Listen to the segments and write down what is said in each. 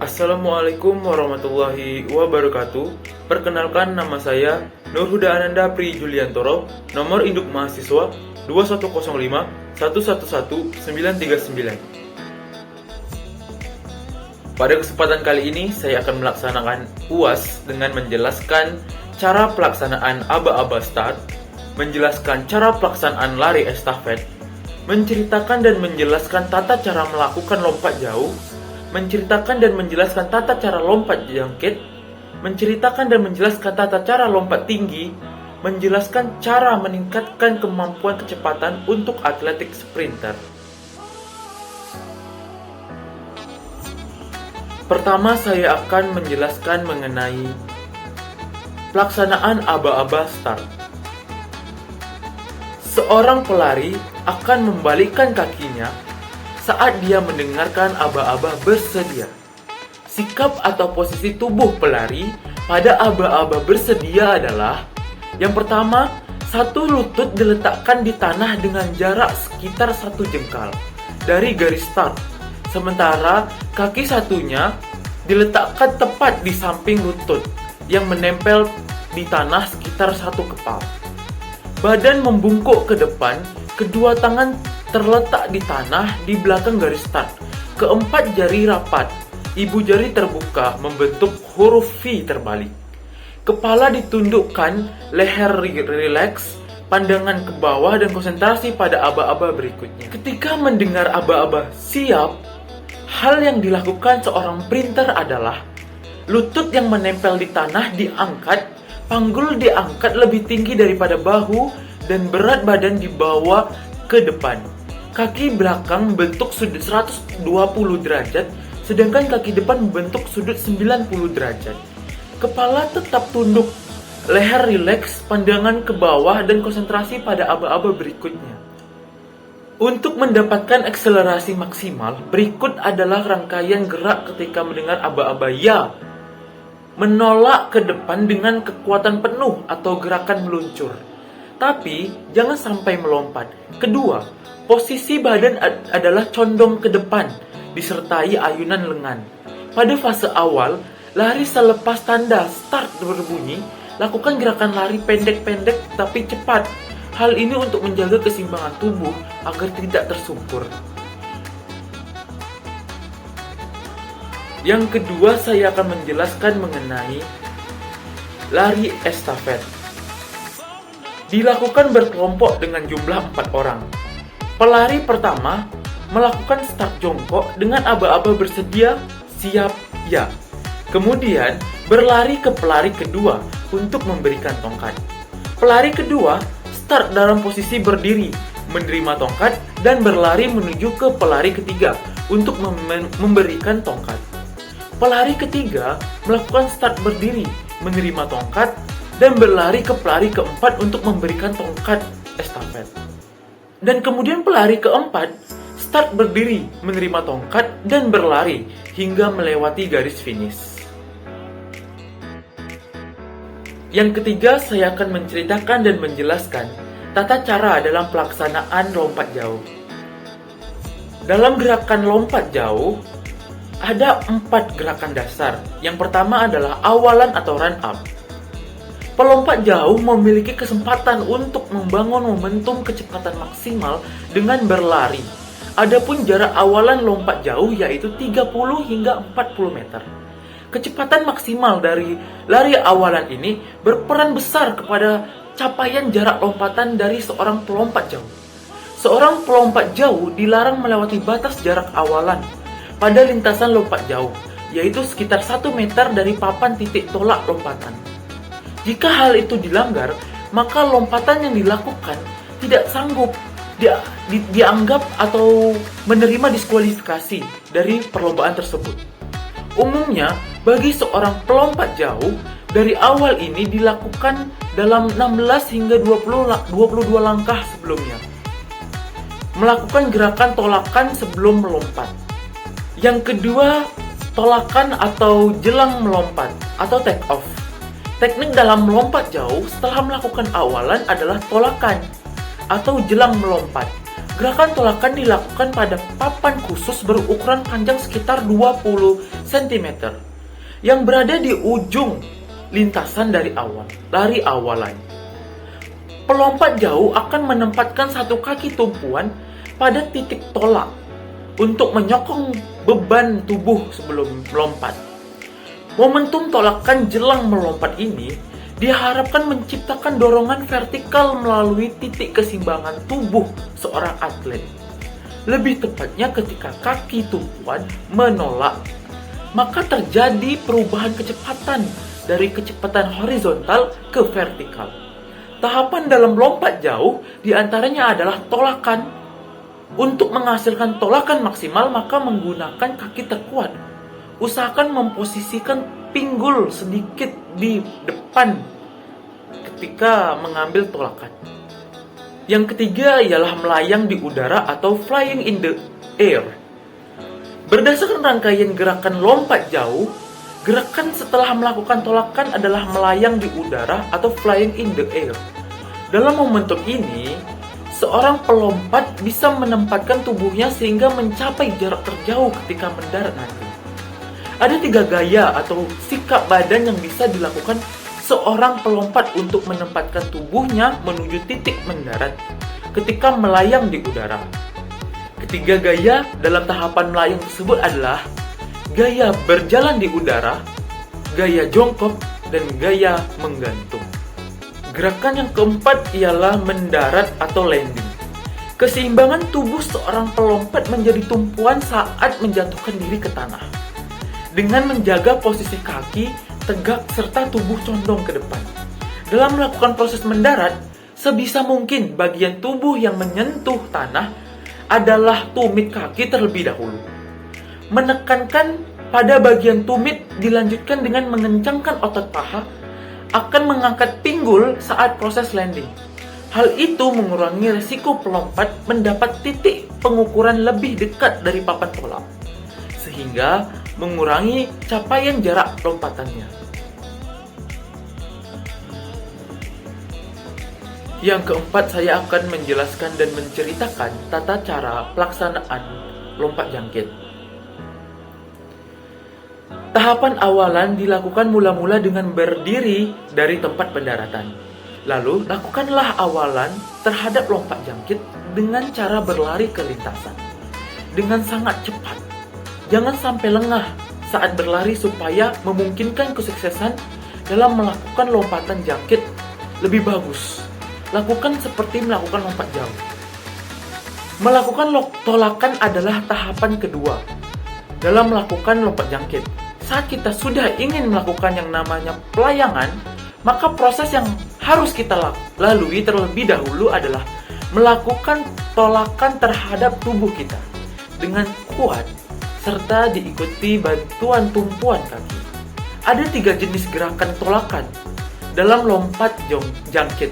Assalamualaikum warahmatullahi wabarakatuh. Perkenalkan, nama saya Nurhuda Ananda Pri Juliantoro, nomor induk mahasiswa 2105 111 939. Pada kesempatan kali ini saya akan melaksanakan UAS dengan menjelaskan cara pelaksanaan aba-aba start, menjelaskan cara pelaksanaan lari estafet, menceritakan dan menjelaskan tata cara melakukan lompat jauh, menceritakan dan menjelaskan tata cara lompat jangkit, menceritakan dan menjelaskan tata cara lompat tinggi, menjelaskan cara meningkatkan kemampuan kecepatan untuk atletik sprinter. Pertama, saya akan menjelaskan mengenai pelaksanaan aba-aba start. Seorang pelari akan membalikkan kakinya saat dia mendengarkan aba-aba bersedia. Sikap atau posisi tubuh pelari pada aba-aba bersedia adalah: yang pertama, satu lutut diletakkan di tanah dengan jarak sekitar 1 jengkal dari garis start, sementara kaki satunya diletakkan tepat di samping lutut yang menempel di tanah sekitar 1 kepal. Badan membungkuk ke depan, kedua tangan terletak di tanah di belakang garis start. Keempat jari rapat, ibu jari terbuka membentuk huruf V terbalik. Kepala ditundukkan, leher rileks, pandangan ke bawah dan konsentrasi pada aba-aba berikutnya. Ketika mendengar aba-aba siap, hal yang dilakukan seorang sprinter adalah lutut yang menempel di tanah diangkat, panggul diangkat lebih tinggi daripada bahu, dan berat badan dibawa ke depan. Kaki belakang membentuk sudut 120 derajat, sedangkan kaki depan membentuk sudut 90 derajat. Kepala tetap tunduk, leher rileks, pandangan ke bawah, dan konsentrasi pada aba-aba berikutnya. Untuk mendapatkan akselerasi maksimal, berikut adalah rangkaian gerak ketika mendengar aba-aba ya. Menolak ke depan dengan kekuatan penuh atau gerakan meluncur, tapi jangan sampai melompat. Kedua, posisi badan adalah condong ke depan, disertai ayunan lengan. Pada fase awal, lari selepas tanda start berbunyi, lakukan gerakan lari pendek-pendek tapi cepat. Hal ini untuk menjaga keseimbangan tubuh agar tidak tersungkur. Yang kedua, saya akan menjelaskan mengenai lari estafet. Dilakukan berkelompok dengan jumlah 4 orang. Pelari pertama melakukan start jongkok dengan aba-aba bersedia, siap, ya. Kemudian berlari ke pelari kedua untuk memberikan tongkat. Pelari kedua start dalam posisi berdiri, menerima tongkat, dan berlari menuju ke pelari ketiga untuk memberikan tongkat. Pelari ketiga melakukan start berdiri, menerima tongkat, dan berlari ke pelari keempat untuk memberikan tongkat estafet. Dan kemudian pelari keempat start berdiri, menerima tongkat, dan berlari hingga melewati garis finish. Yang ketiga, saya akan menceritakan dan menjelaskan tata cara dalam pelaksanaan lompat jauh. Dalam gerakan lompat jauh, ada 4 gerakan dasar. Yang pertama adalah awalan atau run up. Pelompat jauh memiliki kesempatan untuk membangun momentum kecepatan maksimal dengan berlari. Adapun jarak awalan lompat jauh yaitu 30 hingga 40 meter. Kecepatan maksimal dari lari awalan ini berperan besar kepada capaian jarak lompatan dari seorang pelompat jauh. Seorang pelompat jauh dilarang melewati batas jarak awalan pada lintasan lompat jauh, yaitu sekitar 1 meter dari papan titik tolak lompatan. Jika hal itu dilanggar, maka lompatan yang dilakukan tidak sanggup dianggap atau menerima diskualifikasi dari perlombaan tersebut. Umumnya, bagi seorang pelompat jauh, dari awal ini dilakukan dalam 16 hingga 22 langkah sebelumnya. Melakukan gerakan tolakan sebelum melompat. Yang kedua, tolakan atau jelang melompat atau take off. Teknik dalam melompat jauh setelah melakukan awalan adalah tolakan atau jelang melompat. Gerakan tolakan dilakukan pada papan khusus berukuran panjang sekitar 20 cm yang berada di ujung lintasan dari lari awalan. Pelompat jauh akan menempatkan satu kaki tumpuan pada titik tolak untuk menyokong beban tubuh sebelum melompat. Momentum tolakan jelang melompat ini diharapkan menciptakan dorongan vertikal melalui titik keseimbangan tubuh seorang atlet. Lebih tepatnya ketika kaki tumpuan menolak, maka terjadi perubahan kecepatan dari kecepatan horizontal ke vertikal. Tahapan dalam lompat jauh diantaranya adalah tolakan. Untuk menghasilkan tolakan maksimal, maka menggunakan kaki terkuat. Usahakan memposisikan pinggul sedikit di depan ketika mengambil tolakan. Yang ketiga ialah melayang di udara atau flying in the air. Berdasarkan rangkaian gerakan lompat jauh, gerakan setelah melakukan tolakan adalah melayang di udara atau flying in the air. Dalam momentum ini, seorang pelompat bisa menempatkan tubuhnya sehingga mencapai jarak terjauh ketika mendarat nanti. Ada 3 gaya atau sikap badan yang bisa dilakukan seorang pelompat untuk menempatkan tubuhnya menuju titik mendarat ketika melayang di udara. Ketiga gaya dalam tahapan melayang tersebut adalah gaya berjalan di udara, gaya jongkok, dan gaya menggantung. Gerakan yang keempat ialah mendarat atau landing. Keseimbangan tubuh seorang pelompat menjadi tumpuan saat menjatuhkan diri ke tanah. Dengan menjaga posisi kaki tegak serta tubuh condong ke depan. Dalam melakukan proses mendarat, sebisa mungkin bagian tubuh yang menyentuh tanah adalah tumit kaki terlebih dahulu. Menekankan pada bagian tumit dilanjutkan dengan mengencangkan otot paha akan mengangkat pinggul saat proses landing. Hal itu mengurangi resiko pelompat mendapat titik pengukuran lebih dekat dari papan tolak, sehingga mengurangi capaian jarak lompatannya. Yang keempat, saya akan menjelaskan dan menceritakan tata cara pelaksanaan lompat jangkit. Tahapan awalan dilakukan mula-mula dengan berdiri dari tempat pendaratan. Lalu, lakukanlah awalan terhadap lompat jangkit dengan cara berlari ke lintasan dengan sangat cepat. Jangan sampai lengah saat berlari supaya memungkinkan kesuksesan dalam melakukan lompatan jangkit lebih bagus. Lakukan seperti melakukan lompat jauh. Melakukan tolakan adalah tahapan kedua dalam melakukan lompat jangkit. Saat kita sudah ingin melakukan yang namanya pelayangan, maka proses yang harus kita lalui terlebih dahulu adalah melakukan tolakan terhadap tubuh kita dengan kuat serta diikuti bantuan tumpuan kaki. Ada 3 jenis gerakan tolakan dalam lompat jangkit.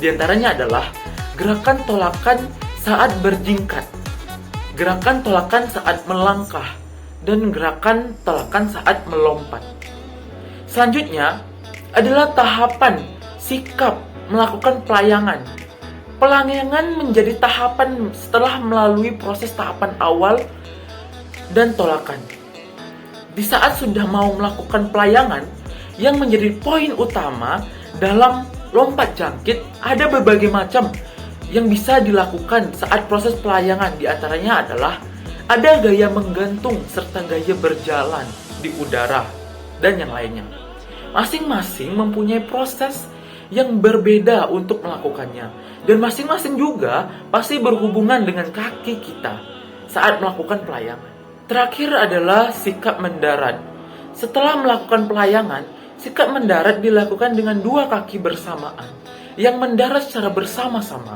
Di antaranya adalah gerakan tolakan saat berjingkat, gerakan tolakan saat melangkah, dan gerakan tolakan saat melompat. Selanjutnya adalah tahapan sikap melakukan pelayangan. Pelayangan menjadi tahapan setelah melalui proses tahapan awal dan tolakan. Di saat sudah mau melakukan pelayangan, yang menjadi poin utama dalam lompat jangkit ada berbagai macam yang bisa dilakukan saat proses pelayangan. Di antaranya adalah ada gaya menggantung serta gaya berjalan di udara dan yang lainnya. Masing-masing mempunyai proses yang berbeda untuk melakukannya, dan masing-masing juga pasti berhubungan dengan kaki kita saat melakukan pelayangan. Terakhir adalah sikap mendarat. Setelah melakukan pelayangan, sikap mendarat dilakukan dengan 2 kaki bersamaan yang mendarat secara bersama-sama.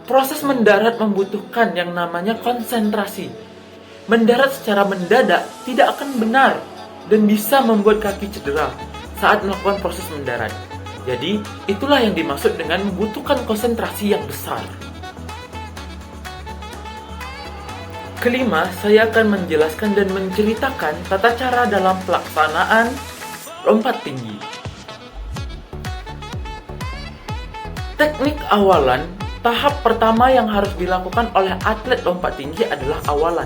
Proses mendarat membutuhkan yang namanya konsentrasi. Mendarat secara mendadak tidak akan benar dan bisa membuat kaki cedera saat melakukan proses mendarat. Jadi, itulah yang dimaksud dengan membutuhkan konsentrasi yang besar. Kelima, saya akan menjelaskan dan menceritakan tata cara dalam pelaksanaan lompat tinggi. Teknik awalan Tahap pertama yang harus dilakukan oleh atlet lompat tinggi adalah awalan,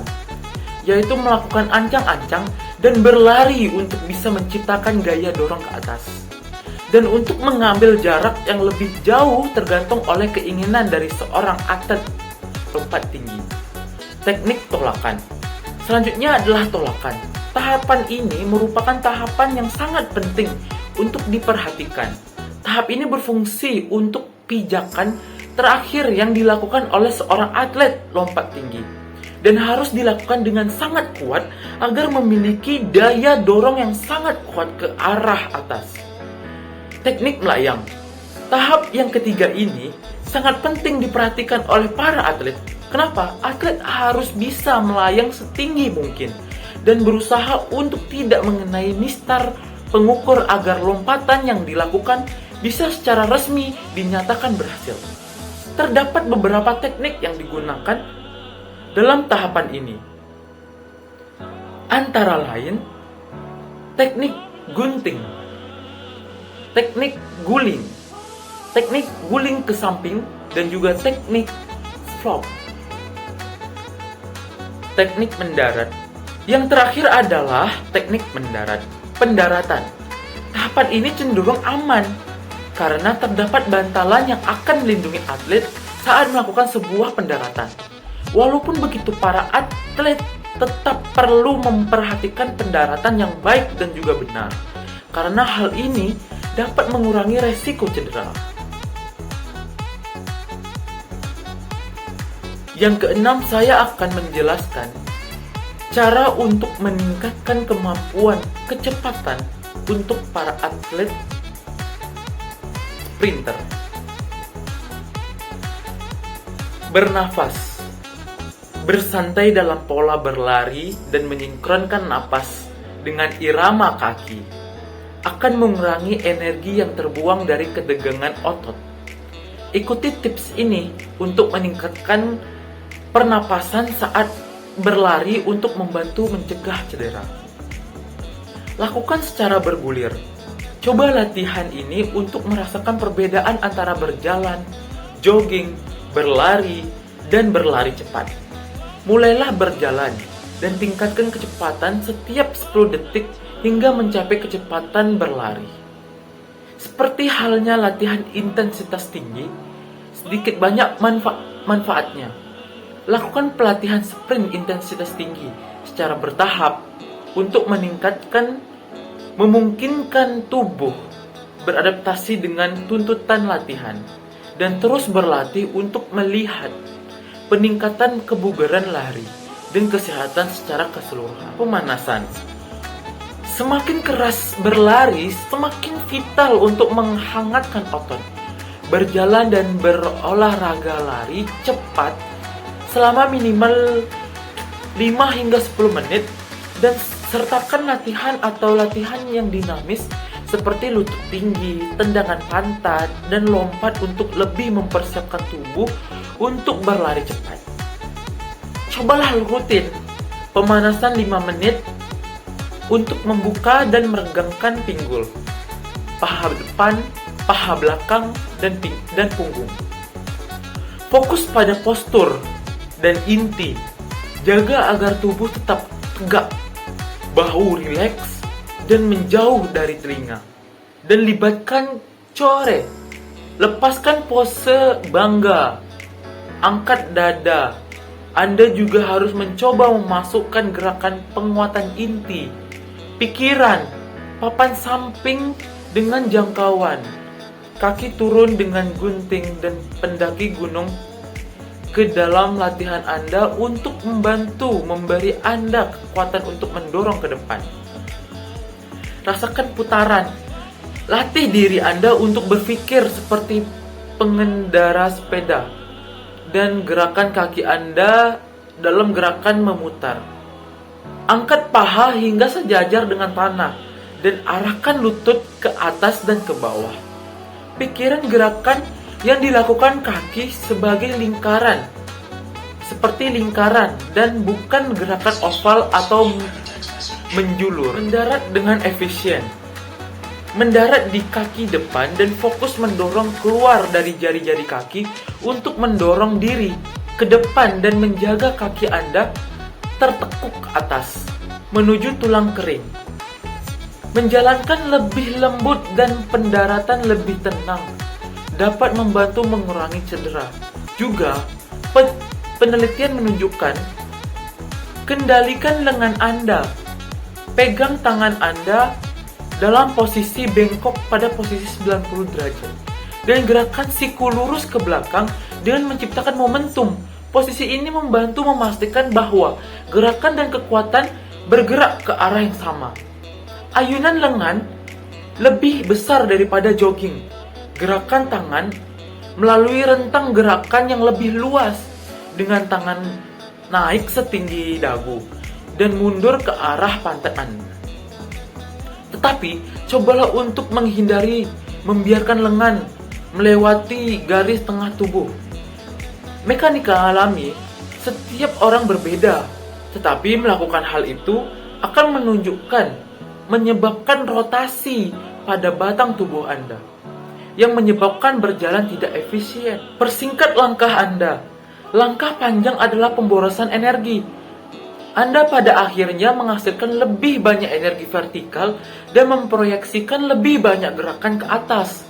yaitu melakukan ancang-ancang dan berlari untuk bisa menciptakan gaya dorong ke atas. Dan untuk mengambil jarak yang lebih jauh tergantung oleh keinginan dari seorang atlet lompat tinggi. Teknik tolakan. Selanjutnya adalah tolakan. Tahapan ini merupakan tahapan yang sangat penting untuk diperhatikan. Tahap ini berfungsi untuk pijakan terakhir yang dilakukan oleh seorang atlet lompat tinggi, dan harus dilakukan dengan sangat kuat agar memiliki daya dorong yang sangat kuat ke arah atas. Teknik melayang. Tahap yang ketiga ini sangat penting diperhatikan oleh para atlet. Kenapa? Atlet harus bisa melayang setinggi mungkin dan berusaha untuk tidak mengenai mistar pengukur agar lompatan yang dilakukan bisa secara resmi dinyatakan berhasil. Terdapat beberapa teknik yang digunakan dalam tahapan ini. Antara lain, teknik gunting, teknik guling ke samping, dan juga teknik flop. Teknik mendarat. Yang terakhir adalah teknik pendaratan. Tahapan ini cenderung aman karena terdapat bantalan yang akan melindungi atlet saat melakukan sebuah pendaratan. Walaupun begitu, para atlet tetap perlu memperhatikan pendaratan yang baik dan juga benar, karena hal ini dapat mengurangi resiko cedera. Yang keenam, saya akan menjelaskan cara untuk meningkatkan kemampuan kecepatan untuk para atlet sprinter. Bernafas. Bersantai dalam pola berlari dan menyingkronkan napas dengan irama kaki akan mengurangi energi yang terbuang dari ketegangan otot. Ikuti tips ini untuk meningkatkan pernapasan saat berlari untuk membantu mencegah cedera. Lakukan secara bergulir. Coba latihan ini untuk merasakan perbedaan antara berjalan, jogging, berlari, dan berlari cepat. Mulailah berjalan dan tingkatkan kecepatan setiap 10 detik hingga mencapai kecepatan berlari. Seperti halnya latihan intensitas tinggi, sedikit banyak manfaatnya. Lakukan pelatihan sprint intensitas tinggi secara bertahap untuk memungkinkan tubuh beradaptasi dengan tuntutan latihan, dan terus berlatih untuk melihat peningkatan kebugaran lari dan kesehatan secara keseluruhan. Pemanasan. Semakin keras berlari, semakin vital untuk menghangatkan otot. Berjalan dan berolahraga lari cepat selama minimal 5 hingga 10 menit, dan sertakan latihan yang dinamis seperti lutut tinggi, tendangan pantat, dan lompat untuk lebih mempersiapkan tubuh untuk berlari cepat. Cobalah rutin pemanasan 5 menit untuk membuka dan meregangkan pinggul, paha depan, paha belakang, dan punggung. Fokus pada postur dan inti. Jaga agar tubuh tetap tegak, bahu rileks, dan menjauh dari telinga. Dan libatkan core. Lepaskan pose bangga. Angkat dada. Anda juga harus mencoba memasukkan gerakan penguatan inti, pikiran, papan samping dengan jangkauan, kaki turun dengan gunting, dan pendaki gunung ke dalam latihan Anda untuk membantu memberi Anda kekuatan untuk mendorong ke depan. Rasakan putaran. Latih diri Anda untuk berpikir seperti pengendara sepeda, dan gerakan kaki Anda dalam gerakan memutar. Angkat paha hingga sejajar dengan tanah dan arahkan lutut ke atas dan ke bawah. Pikiran gerakan yang dilakukan kaki sebagai lingkaran, seperti lingkaran, dan bukan gerakan oval atau menjulur. Mendarat dengan efisien. mendarat di kaki depan dan fokus mendorong keluar dari jari-jari kaki untuk mendorong diri ke depan dan menjaga kaki Anda tertekuk ke atas menuju tulang kering. Menjalankan lebih lembut dan pendaratan lebih tenang dapat membantu mengurangi cedera. Juga, penelitian menunjukkan kendalikan lengan Anda. Pegang tangan Anda dalam posisi bengkok pada posisi 90 derajat dan gerakan siku lurus ke belakang dengan menciptakan momentum. Posisi ini membantu memastikan bahwa gerakan dan kekuatan bergerak ke arah yang sama. Ayunan lengan lebih besar daripada jogging. Gerakan tangan melalui rentang gerakan yang lebih luas dengan tangan naik setinggi dagu dan mundur ke arah pantat Anda. Tetapi, cobalah untuk menghindari membiarkan lengan melewati garis tengah tubuh. Mekanika alami, setiap orang berbeda, tetapi melakukan hal itu akan menyebabkan rotasi pada batang tubuh Anda, yang menyebabkan berjalan tidak efisien. Persingkat langkah Anda. Langkah panjang adalah pemborosan energi. Anda pada akhirnya menghasilkan lebih banyak energi vertikal dan memproyeksikan lebih banyak gerakan ke atas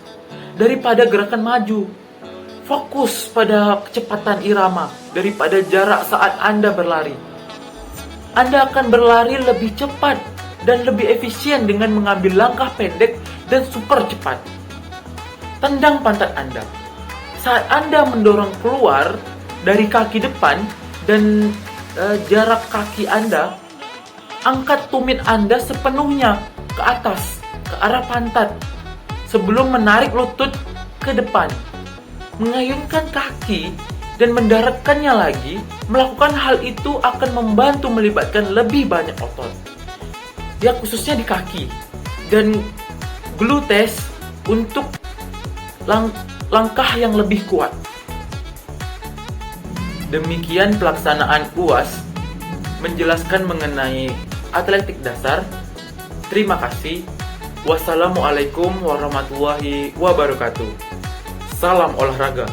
daripada gerakan maju. Fokus pada kecepatan irama daripada jarak saat Anda berlari. Anda akan berlari lebih cepat dan lebih efisien dengan mengambil langkah pendek dan super cepat. Tendang pantat Anda. Saat Anda mendorong keluar dari kaki depan dan jarak kaki Anda, angkat tumit Anda sepenuhnya ke atas, ke arah pantat, sebelum menarik lutut ke depan. Mengayunkan kaki dan mendaratkannya lagi, melakukan hal itu akan membantu melibatkan lebih banyak otot, ya khususnya di kaki, dan gluteus untuk langkah yang lebih kuat. Demikian pelaksanaan UAS menjelaskan mengenai atletik dasar. Terima kasih. Wassalamualaikum warahmatullahi wabarakatuh. Salam olahraga.